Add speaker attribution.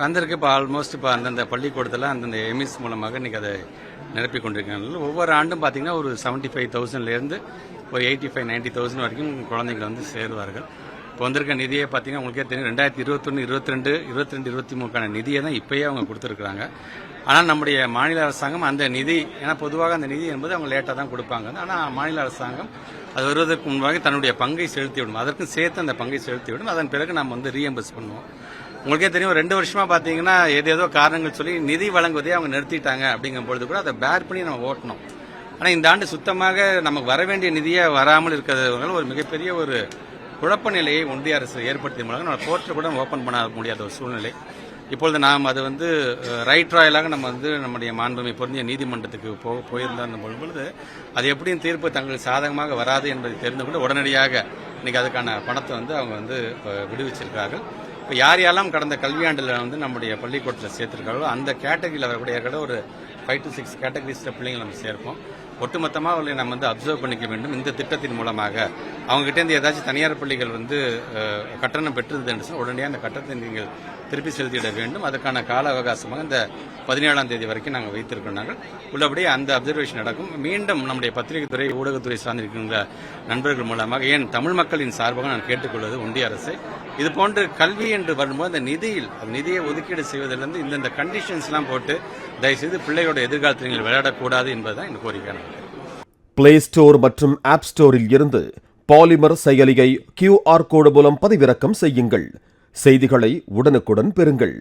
Speaker 1: வந்திருக்கு. இப்போ ஆல்மோஸ்ட் இப்போ அந்தந்த பள்ளிக்கூடத்தில் அந்தந்த எம்இஸ் மூலமாக இன்றைக்கி அதை நிரப்பி கொண்டிருக்காங்க. ஒவ்வொரு ஆண்டும் பார்த்தீங்கன்னா ஒரு 75,000லேருந்து ஒரு 85-90,000 வரைக்கும் குழந்தைகள் வந்து சேருவார்கள். இப்போ வந்திருக்க நிதியை பார்த்தீங்கன்னா உங்களுக்கே தெரியும், 2021, 22, 23க்கான நிதியை தான் இப்போயே அவங்க கொடுத்துருக்குறாங்க. ஆனால் நம்முடைய மாநில அரசாங்கம் அந்த நிதி, ஏன்னா பொதுவாக அந்த நிதி என்பது அவங்க லேட்டாக தான் கொடுப்பாங்க. ஆனால் மாநில அரசாங்கம் அது வருவதற்கு முன்பாக தன்னுடைய பங்கை செலுத்திவிடும், அதற்கும் சேர்த்து அந்த பங்கை செலுத்திவிடும். அதன் பிறகு நம்ம வந்து ரீஎம்பர்ஸ் பண்ணுவோம். உங்களுக்கே தெரியும், 2 வருஷமா பார்த்தீங்கன்னா ஏதேதோ காரணங்கள் சொல்லி நிதி வழங்குவதே அவங்க நிறுத்திட்டாங்க. அப்படிங்கும் பொழுது கூட அதை பேர் பண்ணி நம்ம ஓட்டணும். ஆனால் இந்த ஆண்டு சுத்தமாக நமக்கு வர வேண்டிய நிதியை வராமல் இருக்கிறவங்க ஒரு மிகப்பெரிய ஒரு குழப்ப நிலையை ஒன்றிய அரசு ஏற்படுத்திய மூலம் நம்ம போர்ட்டல் கூட ஓப்பன் பண்ண முடியாத ஒரு சூழ்நிலை. இப்பொழுது நாம் அது வந்து ரைட் ராயலாக நம்ம வந்து நம்முடைய மாண்புமை பொருந்திய நீதிமன்றத்துக்கு போயிருந்த பொழுது அது எப்படியும் தீர்ப்பு தங்களுக்கு சாதகமாக வராது என்பதை தெரிந்து கொண்டு உடனடியாக இன்னைக்கு அதுக்கான பணத்தை வந்து அவங்க வந்து விடுவிச்சிருக்கார்கள். இப்போ யாரெல்லாம் கடந்த கல்வியாண்டில் வந்து நம்முடைய பள்ளிக்கூடத்தில் சேர்த்திருக்காங்களோ அந்த கேட்டகரியில் வரக்கூடிய ஏற்கனவே ஒரு 5 to 6 கேட்டகரிஸில் பிள்ளைங்களை நம்ம சேர்ப்போம். ஒட்டுமொத்தமாக அவர்களை நம்ம வந்து அப்சர்வ் பண்ணிக்க வேண்டும். இந்த திட்டத்தின் மூலமாக அவங்ககிட்டேருந்து ஏதாச்சும் தனியார் பள்ளிகள் வந்து கட்டணம் பெற்றது என்று சொன்னால் உடனடியாக அந்த கட்டணத்தை நீங்கள் திருப்பி செலுத்திட வேண்டும். அதுக்கான கால அவகாசமாக இந்த 17ஆம் தேதி வரைக்கும் நாங்கள் வைத்திருக்கிறோம். நாங்கள் உள்ளபடியே அந்த அப்சர்வேஷன் நடக்கும். மீண்டும் நம்முடைய பத்திரிகை துறை, ஊடகத்துறை சார்ந்திருக்கின்ற நண்பர்கள் மூலமாக, ஏன் தமிழ் மக்களின் சார்பாக நான் கேட்டுக்கொள்வது ஒன்றிய அரசு இது போன்று கல்வி என்று வரும்போது அந்த நிதியை ஒதுக்கீடு செய்வதிலிருந்து இந்த கண்டிஷன்ஸ்லாம் போட்டு தயவுசெய்து பிள்ளைகளோட எதிர்காலத்தில் நீங்கள் விளையாடக்கூடாது என்பதுதான் என் கோரிக்கை.
Speaker 2: பிளே ஸ்டோர் மற்றும் ஆப் ஸ்டோரில் இருந்து பாலிமர் செயலியை QR கோடு மூலம் பதிவிறக்கம் செய்யுங்கள். செய்திகளை உடனுக்குடன் பெறுங்கள்.